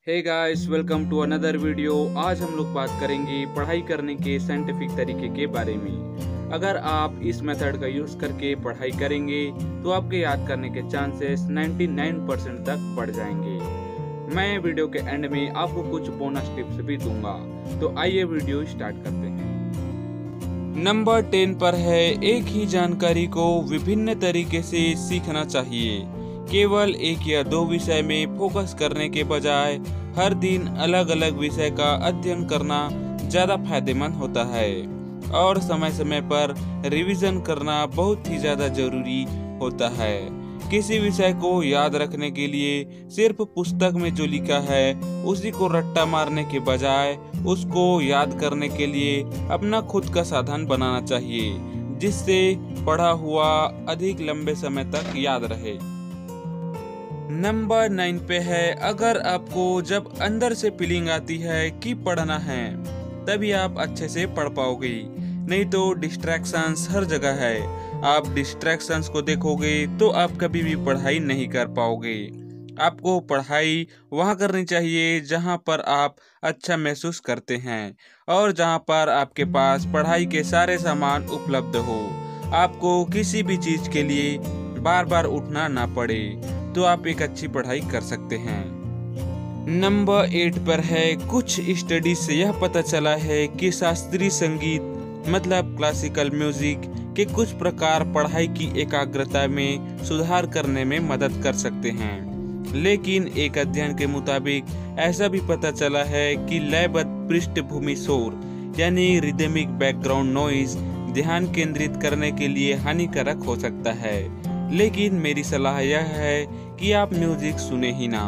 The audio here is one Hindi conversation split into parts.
Hey guys, welcome to another video. आज हम लोग बात करेंगे पढ़ाई करने के साइंटिफिक तरीके के बारे में। अगर आप इस मेथड का यूज करके पढ़ाई करेंगे तो आपके याद करने के चांसेस 99% तक बढ़ जाएंगे। मैं वीडियो के एंड में आपको कुछ बोनस टिप्स भी दूंगा। तो आइए वीडियो स्टार्ट करते हैं। नंबर 10 पर है, एक ही जानकारी को विभिन्न तरीके से सीखना चाहिए। केवल एक या दो विषय में फोकस करने के बजाय हर दिन अलग अलग विषय का अध्ययन करना ज़्यादा फायदेमंद होता है और समय समय पर रिवीजन करना बहुत ही ज़्यादा जरूरी होता है। किसी विषय को याद रखने के लिए सिर्फ पुस्तक में जो लिखा है उसी को रट्टा मारने के बजाय उसको याद करने के लिए अपना खुद का साधन बनाना चाहिए, जिससे पढ़ा हुआ अधिक लंबे समय तक याद रहे। नंबर 9 पे है, अगर आपको जब अंदर से फीलिंग आती है कि पढ़ना है तभी आप अच्छे से पढ़ पाओगे, नहीं तो डिस्ट्रैक्शंस हर जगह है। आप डिस्ट्रैक्शंस को देखोगे तो आप कभी भी पढ़ाई नहीं कर पाओगे। आपको पढ़ाई वहाँ करनी चाहिए जहाँ पर आप अच्छा महसूस करते हैं और जहाँ पर आपके पास पढ़ाई के सारे सामान उपलब्ध हो। आपको किसी भी चीज़ के लिए बार बार उठना ना पड़े, तो आप एक अच्छी पढ़ाई कर सकते हैं। नंबर 8 पर है, कुछ स्टडी से यह पता चला है कि शास्त्रीय संगीत मतलब क्लासिकल म्यूजिक के कुछ प्रकार पढ़ाई की एकाग्रता में सुधार करने में मदद कर सकते हैं। लेकिन एक अध्ययन के मुताबिक ऐसा भी पता चला है कि लयबद्ध पृष्ठभूमि शोर यानी रिदमिक बैकग्राउंड नॉइज ध्यान केंद्रित करने के लिए हानिकारक हो सकता है। लेकिन मेरी सलाह यह है कि आप म्यूजिक सुने ही ना।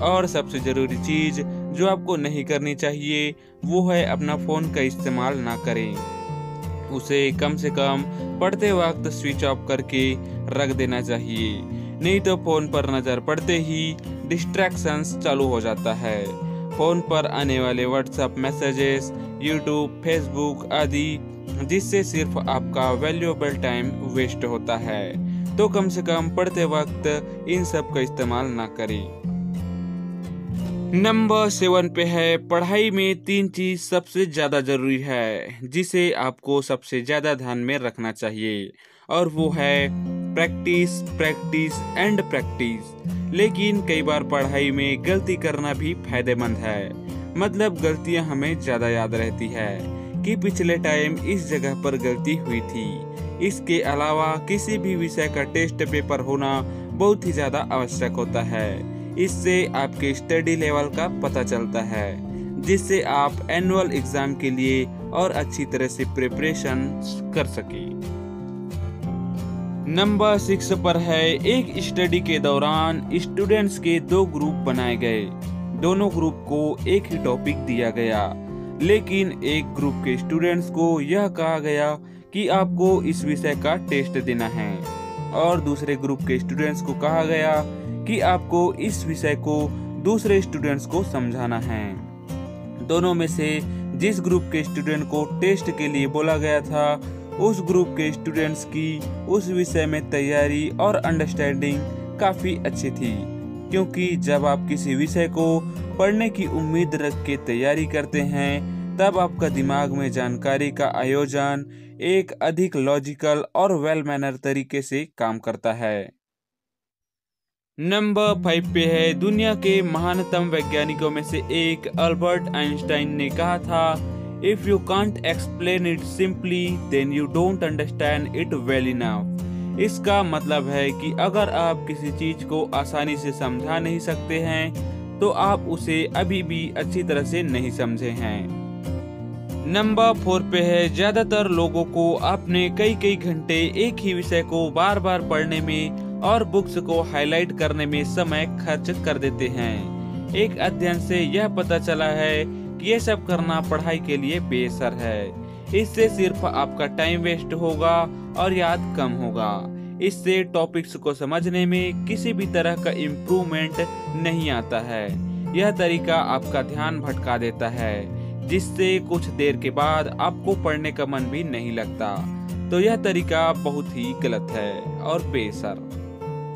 और सबसे जरूरी चीज जो आपको नहीं करनी चाहिए वो है अपना फोन का इस्तेमाल ना करें। उसे कम से कम पढ़ते वक्त स्विच ऑफ करके रख देना चाहिए, नहीं तो फोन पर नजर पड़ते ही डिस्ट्रैक्शंस चालू हो जाता है। फोन पर आने वाले व्हाट्सएप मैसेजेस, यूट्यूब, फेसबुक आदि, जिससे सिर्फ आपका वैल्यूएबल टाइम वेस्ट होता है। तो कम से कम पढ़ते वक्त इन सब का इस्तेमाल ना करें। नंबर 7 पे है, पढ़ाई में 3 चीज सबसे ज्यादा जरूरी है जिसे आपको सबसे ज्यादा ध्यान में रखना चाहिए, और वो है प्रैक्टिस, प्रैक्टिस एंड प्रैक्टिस। लेकिन कई बार पढ़ाई में गलती करना भी फायदेमंद है। मतलब गलतियां हमें ज्यादा याद रहती है कि पिछले टाइम इस जगह पर गलती हुई थी। इसके अलावा किसी भी विषय का टेस्ट पेपर होना बहुत ही ज्यादा आवश्यक होता है। इससे आपके स्टडी लेवल का पता चलता है, जिससे आप एनुअल एग्जाम के लिए और अच्छी तरह से प्रिपरेशन कर सके। नंबर 6 पर है, एक स्टडी के दौरान स्टूडेंट्स के 2 ग्रुप बनाए गए। दोनों ग्रुप को एक ही टॉपिक दिया गया, लेकिन एक ग्रुप के स्टूडेंट्स को यह कहा गया कि आपको इस विषय का टेस्ट देना है और दूसरे ग्रुप के स्टूडेंट्स को कहा गया कि आपको इस विषय को दूसरे स्टूडेंट्स को समझाना है। दोनों में से जिस ग्रुप के स्टूडेंट को टेस्ट के लिए बोला गया था उस ग्रुप के स्टूडेंट्स की उस विषय में तैयारी और अंडरस्टैंडिंग काफी अच्छी थी, क्योंकि जब आप किसी विषय को पढ़ने की उम्मीद रख के तैयारी करते हैं तब आपका दिमाग में जानकारी का आयोजन एक अधिक लॉजिकल और वेल मैनर तरीके से काम करता है। नंबर 5 पे है, दुनिया के महानतम वैज्ञानिकों में से एक अल्बर्ट आइंस्टाइन ने कहा था, if you can't explain it simply then you don't understand it well enough. इसका मतलब है कि अगर आप किसी चीज को आसानी से समझा नहीं सकते हैं तो आप उसे अभी भी अच्छी तरह से नहीं समझे हैं। नंबर 4 पे है, ज्यादातर लोगों को अपने कई घंटे एक ही विषय को बार बार पढ़ने में और बुक्स को हाईलाइट करने में समय खर्च कर देते हैं। एक अध्ययन से यह पता चला है कि यह सब करना पढ़ाई के लिए बेअसर है। इससे सिर्फ आपका टाइम वेस्ट होगा और याद कम होगा। इससे टॉपिक्स को समझने में किसी भी तरह का इम्प्रूवमेंट नहीं आता है। यह तरीका आपका ध्यान भटका देता है, जिससे कुछ देर के बाद आपको पढ़ने का मन भी नहीं लगता। तो यह तरीका बहुत ही गलत है और बेअसर।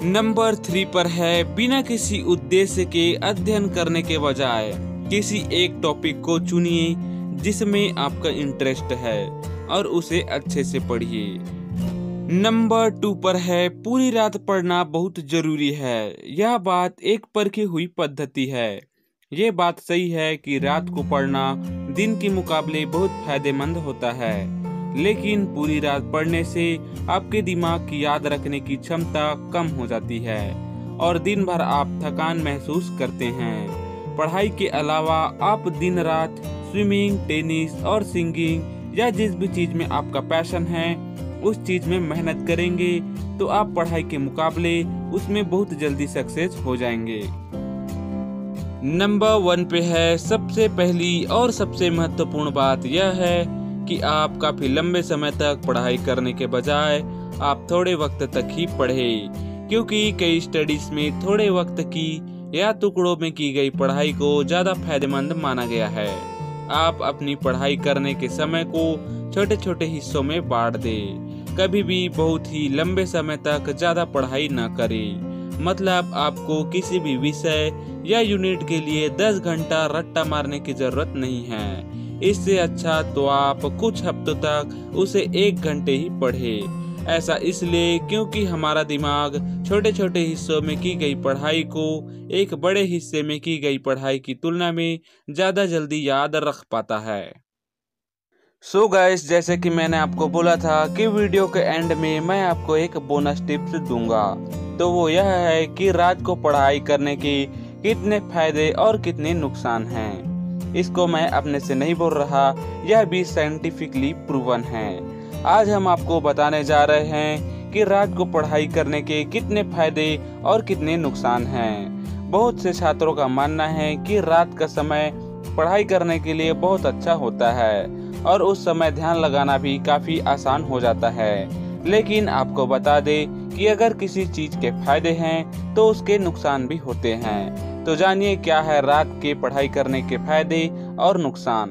नंबर 3 पर है बिना किसी उद्देश्य के अध्ययन करने के बजाय किसी एक टॉपिक को चुनिए जिसमें आपका इंटरेस्ट है और उसे अच्छे से पढ़िए। नंबर 2 पर है पूरी रात पढ़ना बहुत जरूरी है। यह बात एक परखी हुई पद्धति है। ये बात सही है कि रात को पढ़ना दिन के मुकाबले बहुत फायदेमंद होता है, लेकिन पूरी रात पढ़ने से आपके दिमाग की याद रखने की क्षमता कम हो जाती है और दिन भर आप थकान महसूस करते हैं। पढ़ाई के अलावा आप दिन रात स्विमिंग, टेनिस और सिंगिंग या जिस भी चीज में आपका पैशन है उस चीज में मेहनत करेंगे तो आप पढ़ाई के मुकाबले उसमें बहुत जल्दी सक्सेस हो जाएंगे। नंबर 1 पे है सबसे पहली और सबसे महत्वपूर्ण बात यह है कि आप काफी लंबे समय तक पढ़ाई करने के बजाय आप थोड़े वक्त तक ही पढ़ें, क्योंकि कई स्टडीज में थोड़े वक्त की या टुकड़ों में की गई पढ़ाई को ज्यादा फायदेमंद माना गया है। आप अपनी पढ़ाई करने के समय को छोटे छोटे हिस्सों में बांट दें। कभी भी बहुत ही लंबे समय तक ज्यादा पढ़ाई न करें। मतलब आपको किसी भी विषय या यूनिट के लिए 10 घंटा रट्टा मारने की जरूरत नहीं है। इससे अच्छा तो आप कुछ हफ्तों तक उसे 1 घंटे ही पढ़ें। ऐसा इसलिए क्योंकि हमारा दिमाग छोटे छोटे हिस्सों में की गई पढ़ाई को एक बड़े हिस्से में की गई पढ़ाई की तुलना में ज्यादा जल्दी याद रख पाता है। सो गाइस, जैसे कि मैंने आपको बोला था कि वीडियो के एंड में मैं आपको एक बोनस टिप्स दूंगा, तो वो यह है कि रात को पढ़ाई करने के कितने फायदे और कितने नुकसान हैं। इसको मैं अपने से नहीं बोल रहा, यह भी साइंटिफिकली प्रूवन है। आज हम आपको बताने जा रहे हैं कि रात को पढ़ाई करने के कितने फायदे और कितने नुकसान हैं। बहुत से छात्रों का मानना है कि रात का समय पढ़ाई करने के लिए बहुत अच्छा होता है और उस समय ध्यान लगाना भी काफी आसान हो जाता है। लेकिन आपको बता दे कि अगर किसी चीज के फायदे हैं तो उसके नुकसान भी होते हैं। तो जानिए क्या है रात के पढ़ाई करने के फायदे और नुकसान।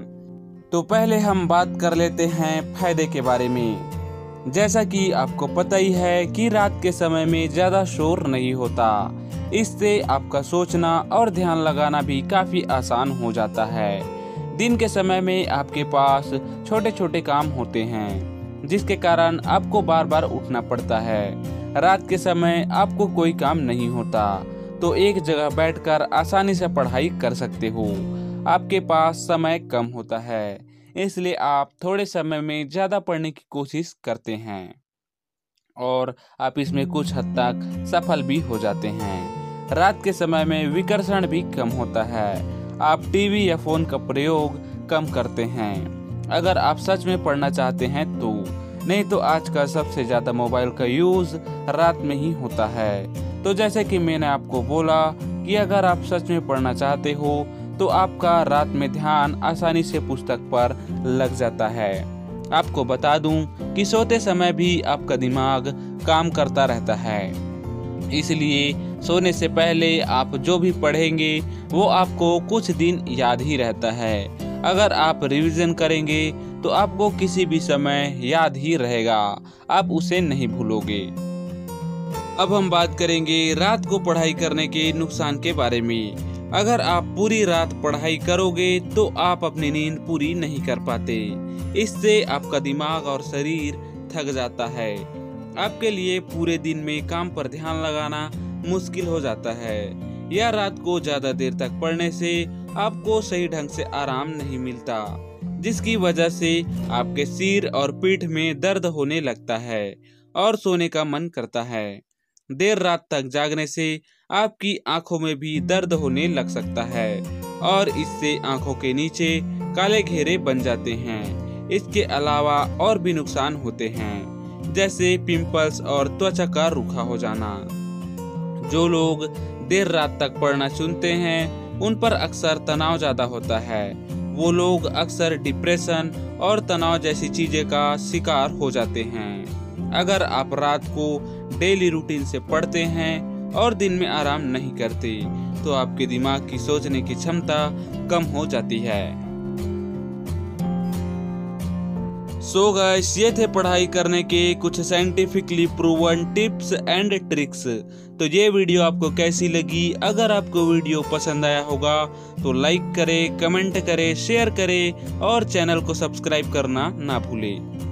तो पहले हम बात कर लेते हैं फायदे के बारे में। जैसा कि आपको पता ही है कि रात के समय में ज्यादा शोर नहीं होता। इससे आपका सोचना और ध्यान लगाना भी काफी आसान हो जाता है। दिन के समय में आपके पास छोटे छोटे काम होते हैं जिसके कारण आपको बार बार उठना पड़ता है। रात के समय आपको कोई काम नहीं होता तो एक जगह बैठकर आसानी से पढ़ाई कर सकते हो। आपके पास समय कम होता है, इसलिए आप थोड़े समय में ज्यादा पढ़ने की कोशिश करते हैं और आप इसमें कुछ हद तक सफल भी हो जाते हैं। रात के समय में विकर्षण भी कम होता है। आप टीवी या फोन का प्रयोग कम करते हैं अगर आप सच में पढ़ना चाहते हैं तो, नहीं तो आज का सबसे ज्यादा मोबाइल का यूज रात में ही होता है। तो जैसे कि मैंने आपको बोला कि अगर आप सच में पढ़ना चाहते हो तो आपका रात में ध्यान आसानी से पुस्तक पर लग जाता है। आपको बता दूं कि सोते समय भी आपका दिमाग काम करता रहता है, इसलिए सोने से पहले आप जो भी पढ़ेंगे वो आपको कुछ दिन याद ही रहता है। अगर आप रिवीजन करेंगे तो आपको किसी भी समय याद ही रहेगा, आप उसे नहीं भूलोगे। अब हम बात करेंगे रात को पढ़ाई करने के नुकसान के बारे में। अगर आप पूरी रात पढ़ाई करोगे तो आप अपनी नींद पूरी नहीं कर पाते। इससे आपका दिमाग और शरीर थक जाता है। आपके लिए पूरे दिन में काम पर ध्यान लगाना मुश्किल हो जाता है या रात को ज्यादा देर तक पढ़ने से आपको सही ढंग से आराम नहीं मिलता, जिसकी वजह से आपके सिर और पीठ में दर्द होने लगता है और सोने का मन करता है। देर रात तक जागने से आपकी आंखों में भी दर्द होने लग सकता है और इससे आंखों के नीचे काले घेरे बन जाते हैं। इसके अलावा और भी नुकसान होते हैं, जैसे पिंपल्स और त्वचा का रूखा हो जाना। जो लोग देर रात तक पढ़ना चुनते हैं उन पर अक्सर तनाव ज्यादा होता है। वो लोग अक्सर डिप्रेशन और तनाव जैसी चीजें का शिकार हो जाते हैं। अगर आप रात को डेली रूटीन से पढ़ते हैं और दिन में आराम नहीं करते तो आपके दिमाग की सोचने की क्षमता कम हो जाती है। सो गाइस, ये थे पढ़ाई करने के कुछ scientifically proven tips and tricks. तो ये वीडियो आपको कैसी लगी? अगर आपको वीडियो पसंद आया होगा तो लाइक करें, कमेंट करें, शेयर करें और चैनल को सब्सक्राइब करना ना भूलें।